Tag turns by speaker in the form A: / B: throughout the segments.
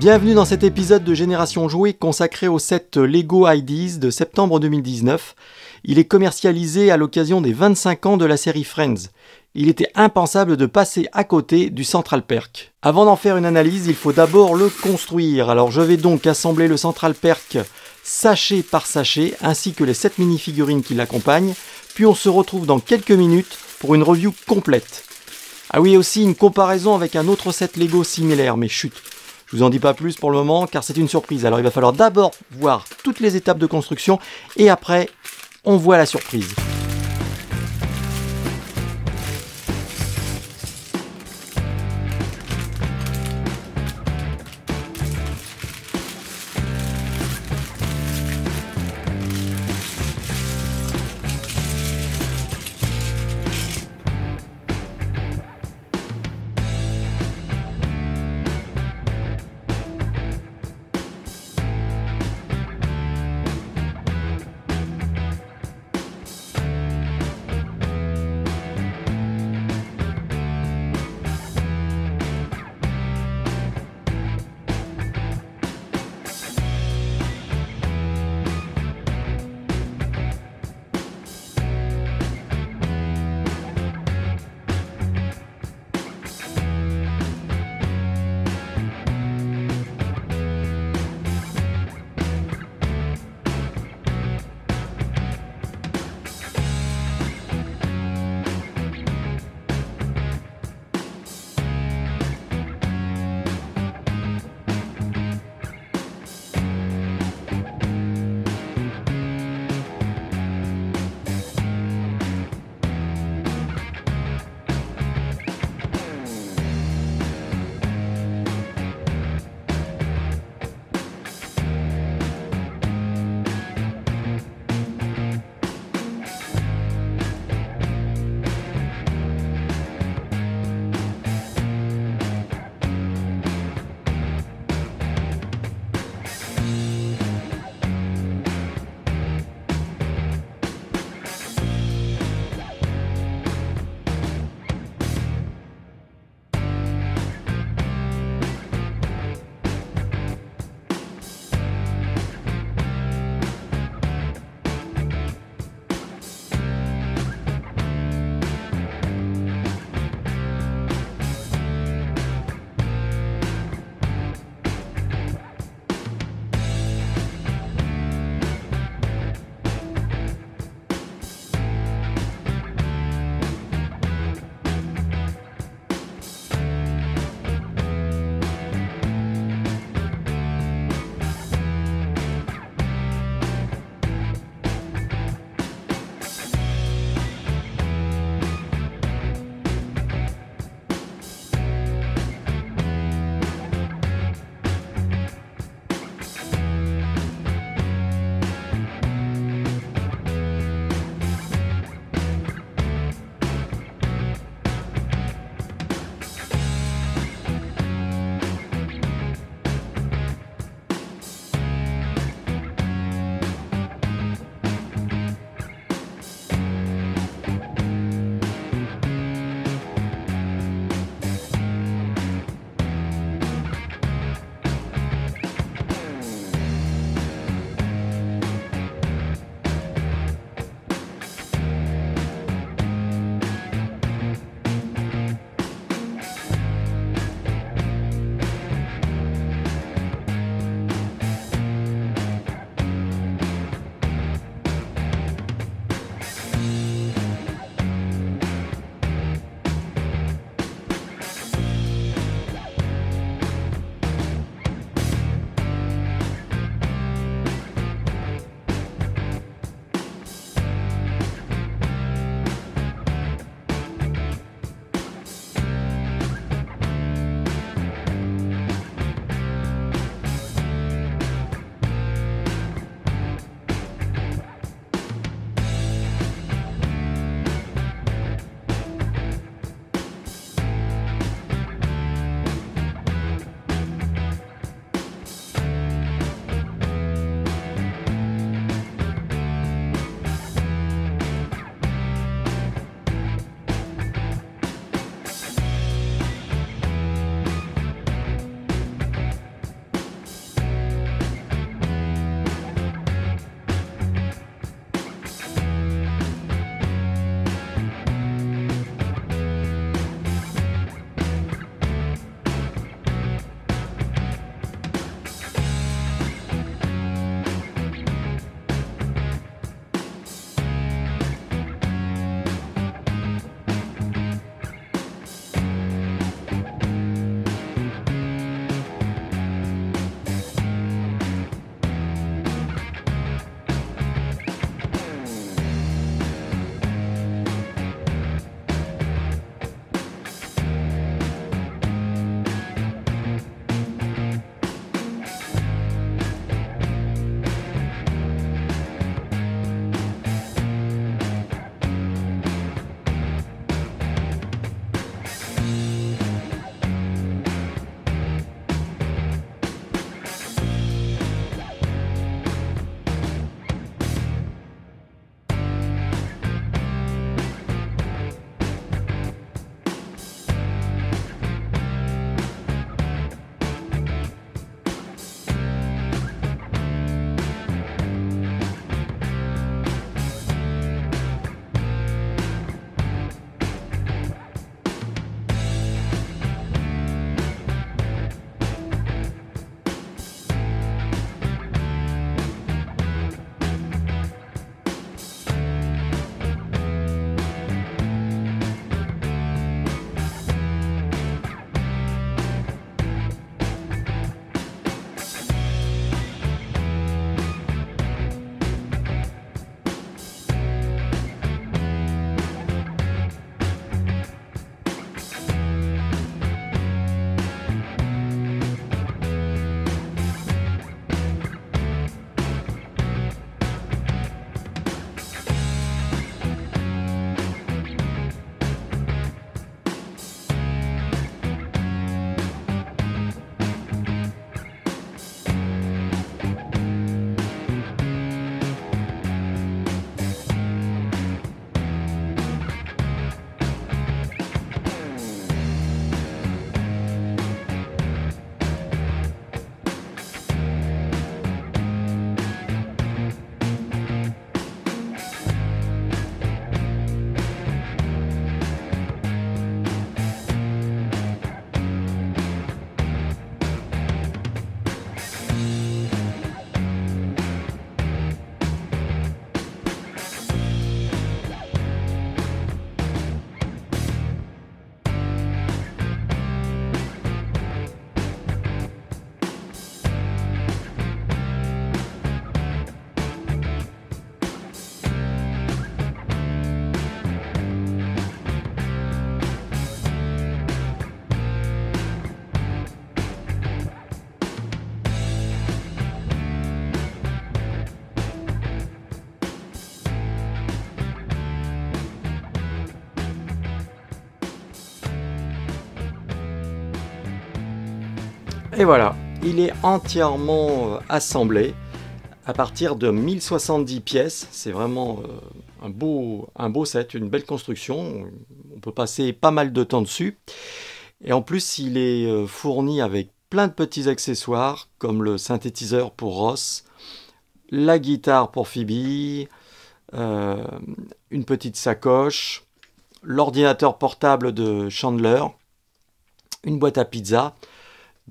A: Bienvenue dans cet épisode de Génération Jouet consacré au set Lego Ideas de septembre 2019. Il est commercialisé à l'occasion des 25 ans de la série Friends. Il était impensable de passer à côté du Central Perk. Avant d'en faire une analyse, il faut d'abord le construire. Alors je vais donc assembler le Central Perk sachet par sachet, ainsi que les 7 mini-figurines qui l'accompagnent. Puis on se retrouve dans quelques minutes pour une review complète. Ah oui, aussi une comparaison avec un autre set Lego similaire, mais chut, je vous en dis pas plus pour le moment car c'est une surprise. Alors il va falloir d'abord voir toutes les étapes de construction et après on voit la surprise. Et voilà, il est entièrement assemblé à partir de 1070 pièces. C'est vraiment un beau set, une belle construction. On peut passer pas mal de temps dessus. Et en plus, il est fourni avec plein de petits accessoires, comme le synthétiseur pour Ross, la guitare pour Phoebe, une petite sacoche, l'ordinateur portable de Chandler, une boîte à pizza,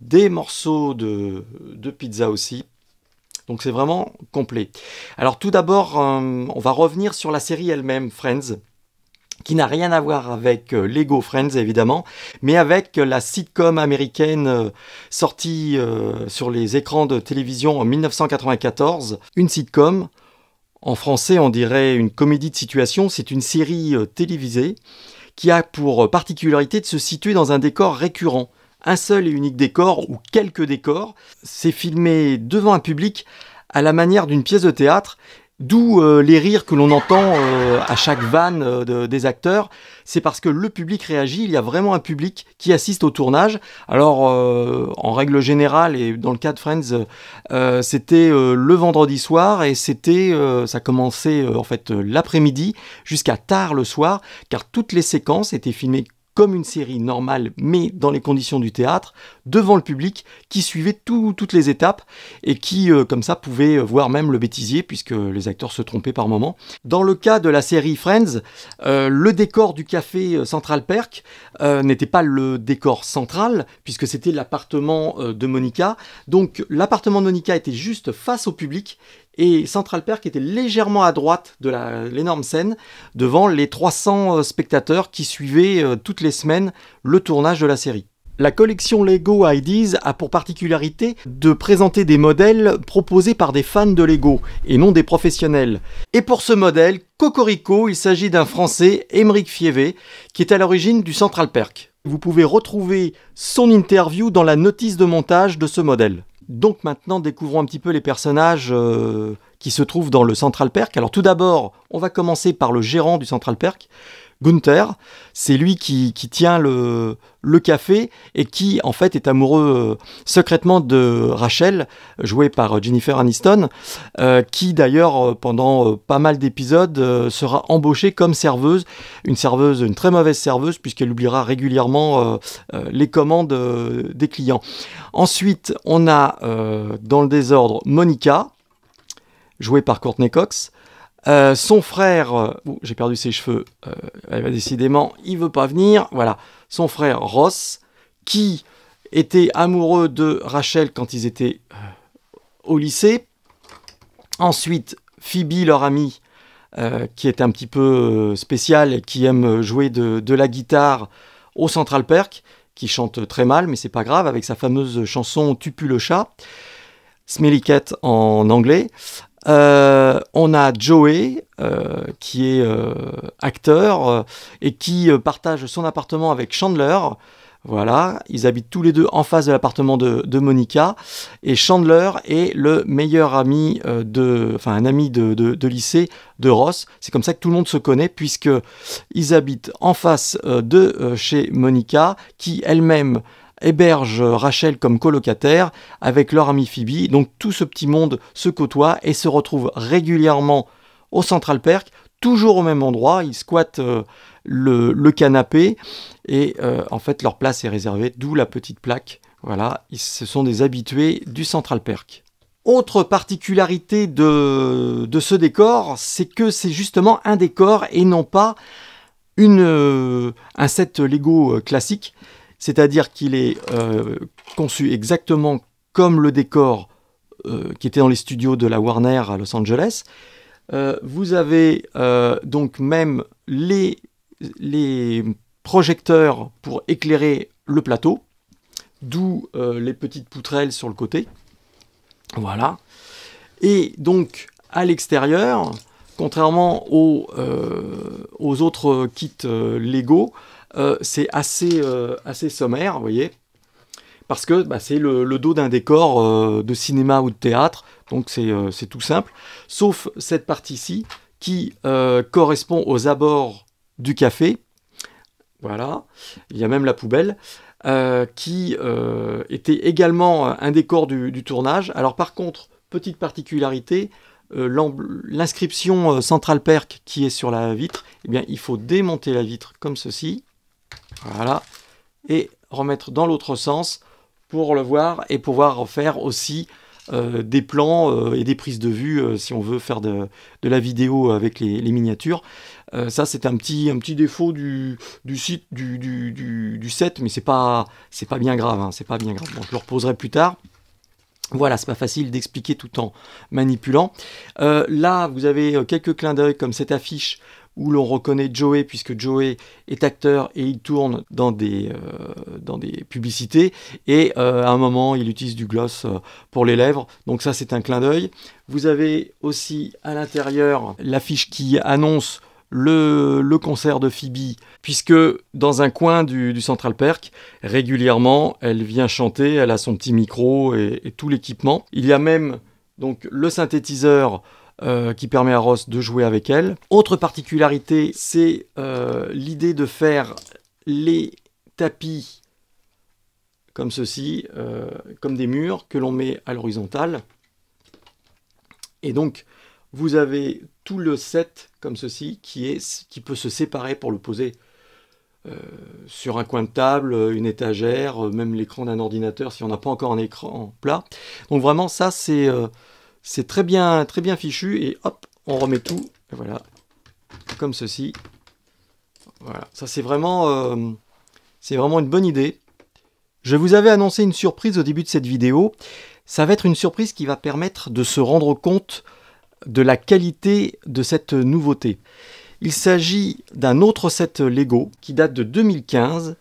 A: des morceaux de pizza aussi. Donc c'est vraiment complet. Alors tout d'abord, on va revenir sur la série elle-même, Friends, qui n'a rien à voir avec Lego Friends évidemment, mais avec la sitcom américaine sortie sur les écrans de télévision en 1994. Une sitcom, en français on dirait une comédie de situation, c'est une série télévisée qui a pour particularité de se situer dans un décor récurrent. Un seul et unique décor ou quelques décors. C'est filmé devant un public à la manière d'une pièce de théâtre, d'où les rires que l'on entend à chaque vanne des acteurs. C'est parce que le public réagit, il y a vraiment un public qui assiste au tournage. Alors, en règle générale, et dans le cas de Friends, c'était le vendredi soir et ça commençait en fait l'après-midi jusqu'à tard le soir, car toutes les séquences étaient filmées comme une série normale, mais dans les conditions du théâtre, devant le public, qui suivait toutes les étapes, et qui, comme ça, pouvait voir même le bêtisier, puisque les acteurs se trompaient par moments. Dans le cas de la série Friends, le décor du café Central Perk n'était pas le décor central, puisque c'était l'appartement de Monica. Donc, l'appartement de Monica était juste face au public, et Central Perk était légèrement à droite de l'énorme scène, devant les 300 spectateurs qui suivaient toutes les semaines le tournage de la série. La collection Lego Ideas a pour particularité de présenter des modèles proposés par des fans de Lego et non des professionnels. Et pour ce modèle, Cocorico, il s'agit d'un Français, Émeric Fievé, qui est à l'origine du Central Perk. Vous pouvez retrouver son interview dans la notice de montage de ce modèle. Donc maintenant, découvrons un petit peu les personnages qui se trouvent dans le Central Perk. Alors tout d'abord, on va commencer par le gérant du Central Perk, Gunther. C'est lui qui tient le café et qui en fait est amoureux secrètement de Rachel, jouée par Jennifer Aniston, qui d'ailleurs pendant pas mal d'épisodes sera embauchée comme serveuse, une très mauvaise serveuse puisqu'elle oubliera régulièrement les commandes des clients. Ensuite, on a dans le désordre Monica, jouée par Courtney Cox. Son frère, j'ai perdu ses cheveux, décidément, il veut pas venir. Voilà, son frère Ross, qui était amoureux de Rachel quand ils étaient au lycée. Ensuite, Phoebe, leur amie, qui est un petit peu spéciale et qui aime jouer de la guitare au Central Perk, qui chante très mal, mais c'est pas grave, avec sa fameuse chanson Tu pues le chat, Smelly Cat en anglais. On a Joey qui est acteur et qui partage son appartement avec Chandler. Voilà, ils habitent tous les deux en face de l'appartement de Monica, et Chandler est le meilleur ami un ami de lycée de Ross. C'est comme ça que tout le monde se connaît, puisque ils habitent en face de chez Monica, qui elle-même héberge Rachel comme colocataire avec leur amie Phoebe. Donc tout ce petit monde se côtoie et se retrouve régulièrement au Central Perk, toujours au même endroit. Ils squattent le canapé et en fait leur place est réservée, d'où la petite plaque. Voilà, ce sont des habitués du Central Perk. Autre particularité de ce décor, c'est que c'est justement un décor et non pas un set Lego classique. C'est-à-dire qu'il est conçu exactement comme le décor qui était dans les studios de la Warner à Los Angeles. Vous avez donc même les projecteurs pour éclairer le plateau, d'où les petites poutrelles sur le côté. Voilà. Et donc, à l'extérieur, contrairement aux autres kits Lego, c'est assez sommaire, vous voyez, parce que c'est le dos d'un décor de cinéma ou de théâtre, donc c'est tout simple, sauf cette partie-ci qui correspond aux abords du café. Voilà, il y a même la poubelle. qui était également un décor du tournage. Alors par contre, petite particularité, l'inscription Central Perk qui est sur la vitre, eh bien, il faut démonter la vitre comme ceci, voilà, et remettre dans l'autre sens pour le voir et pouvoir faire aussi des plans et des prises de vue si on veut faire de la vidéo avec les miniatures. Ça c'est un petit défaut du site du set, mais c'est pas bien grave, hein, c'est pas bien grave. Bon, je le reposerai plus tard. Voilà, c'est pas facile d'expliquer tout en manipulant. Là, vous avez quelques clins d'œil comme cette affiche où l'on reconnaît Joey, puisque Joey est acteur et il tourne dans des publicités. Et à un moment, il utilise du gloss pour les lèvres. Donc ça, c'est un clin d'œil. Vous avez aussi à l'intérieur l'affiche qui annonce le concert de Phoebe, puisque dans un coin du Central Perk, régulièrement, elle vient chanter, elle a son petit micro et tout l'équipement. Il y a même donc le synthétiseur qui permet à Ross de jouer avec elle. Autre particularité, c'est l'idée de faire les tapis comme ceci, comme des murs que l'on met à l'horizontale. Et donc, vous avez tout le set comme ceci qui peut se séparer pour le poser sur un coin de table, une étagère, même l'écran d'un ordinateur si on n'a pas encore un écran plat. Donc vraiment, ça c'est très bien fichu, et hop, on remet tout, et voilà, comme ceci. Voilà, ça c'est vraiment une bonne idée. Je vous avais annoncé une surprise au début de cette vidéo. Ça va être une surprise qui va permettre de se rendre compte de la qualité de cette nouveauté. Il s'agit d'un autre set Lego qui date de 2015.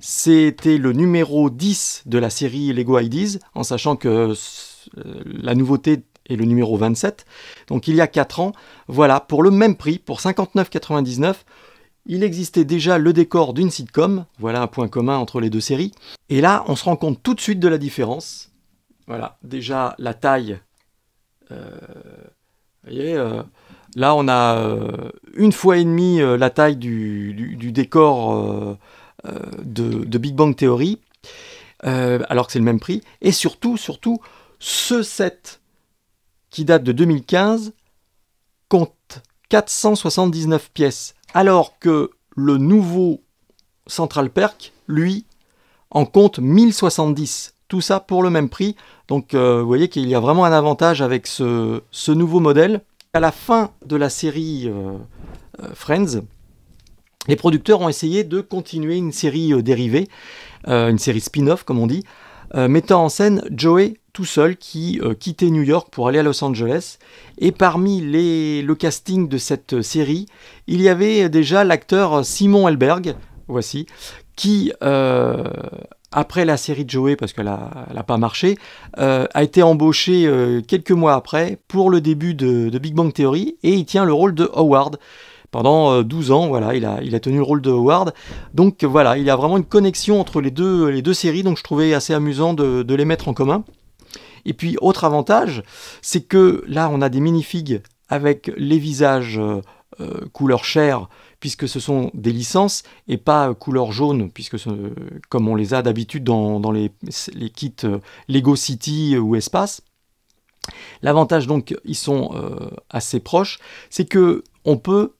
A: C'était le numéro 10 de la série Lego Ideas, en sachant que la nouveauté est le numéro 27, donc il y a 4 ans. Voilà, pour le même prix, pour 59,99 €, il existait déjà le décor d'une sitcom. Voilà un point commun entre les deux séries. Et là, on se rend compte tout de suite de la différence. Voilà, déjà la taille. Vous voyez, là on a 1,5 fois la taille du décor de Big Bang Theory, alors que c'est le même prix. Et surtout, ce set qui date de 2015 compte 479 pièces, alors que le nouveau Central Perk, lui, en compte 1070. Tout ça pour le même prix. Donc vous voyez qu'il y a vraiment un avantage avec ce nouveau modèle. À la fin de la série Friends, les producteurs ont essayé de continuer une série dérivée, une série spin-off comme on dit, mettant en scène Joey tout seul qui quittait New York pour aller à Los Angeles. Et parmi le casting de cette série, il y avait déjà l'acteur Simon Helberg, voici, qui, après la série de Joey, parce qu'elle n'a pas marché, a été embauché quelques mois après pour le début de Big Bang Theory, et il tient le rôle de Howard. Pendant 12 ans, voilà, il a tenu le rôle de Howard. Donc voilà, il y a vraiment une connexion entre les deux séries, donc je trouvais assez amusant de les mettre en commun. Et puis, autre avantage, c'est que là, on a des minifigs avec les visages couleur chair, puisque ce sont des licences, et pas couleur jaune, puisque comme on les a d'habitude dans les kits Lego City ou Espace. L'avantage, donc, ils sont assez proches, c'est que on peut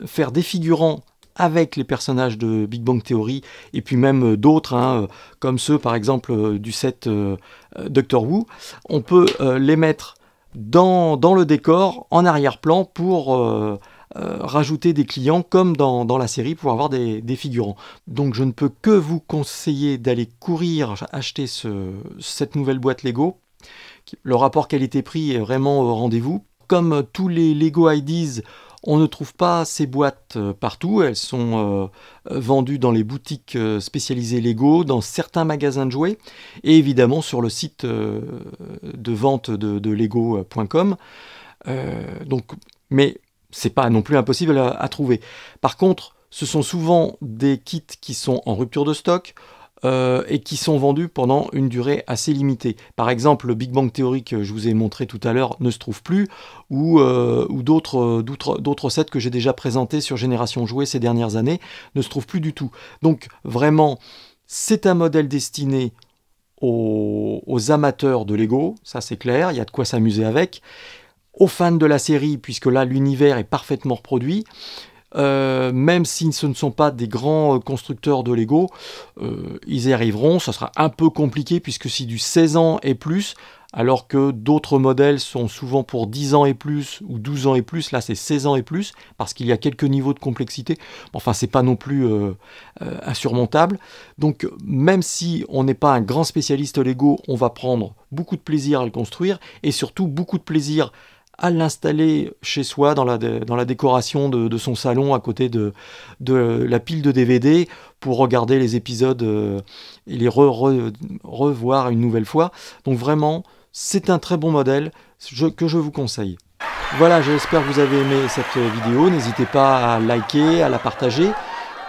A: faire des figurants avec les personnages de Big Bang Theory, et puis même d'autres, hein, comme ceux par exemple du set Doctor Who. On peut les mettre dans le décor, en arrière-plan, pour rajouter des clients comme dans la série, pour avoir des figurants. Donc je ne peux que vous conseiller d'aller courir acheter cette nouvelle boîte Lego. Le rapport qualité-prix est vraiment au rendez-vous. Comme tous les Lego Ideas, on ne trouve pas ces boîtes partout. Elles sont vendues dans les boutiques spécialisées Lego, dans certains magasins de jouets, et évidemment sur le site de vente de lego.com. Mais c'est pas non plus impossible à trouver. Par contre, ce sont souvent des kits qui sont en rupture de stock, et qui sont vendus pendant une durée assez limitée. Par exemple, le Big Bang Theory que je vous ai montré tout à l'heure ne se trouve plus, ou d'autres sets que j'ai déjà présentés sur Génération Jouet ces dernières années ne se trouvent plus du tout. Donc vraiment, C'est un modèle destiné aux amateurs de Lego, ça c'est clair, il y a de quoi s'amuser avec. Aux fans de la série, puisque là l'univers est parfaitement reproduit. Même si ce ne sont pas des grands constructeurs de Lego, ils y arriveront. Ça sera un peu compliqué puisque c'est du 16 ans et plus, alors que d'autres modèles sont souvent pour 10 ans et plus ou 12 ans et plus. Là c'est 16 ans et plus parce qu'il y a quelques niveaux de complexité. Enfin c'est pas non plus insurmontable. Donc même si on n'est pas un grand spécialiste Lego, on va prendre beaucoup de plaisir à le construire et surtout beaucoup de plaisir à l'installer chez soi dans la décoration de son salon à côté de la pile de DVD pour regarder les épisodes et les revoir une nouvelle fois. Donc vraiment, c'est un très bon modèle que je vous conseille. Voilà, j'espère que vous avez aimé cette vidéo. N'hésitez pas à liker, à la partager.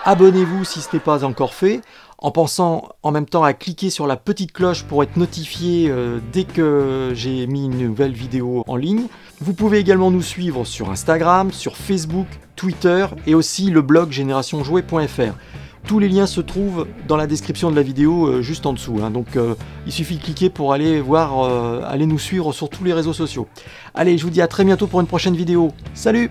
A: Abonnez-vous si ce n'est pas encore fait, en pensant en même temps à cliquer sur la petite cloche pour être notifié dès que j'ai mis une nouvelle vidéo en ligne. Vous pouvez également nous suivre sur Instagram, sur Facebook, Twitter et aussi le blog générationjouet.fr. Tous les liens se trouvent dans la description de la vidéo juste en dessous. Donc il suffit de cliquer pour aller voir, aller nous suivre sur tous les réseaux sociaux. Allez, je vous dis à très bientôt pour une prochaine vidéo. Salut!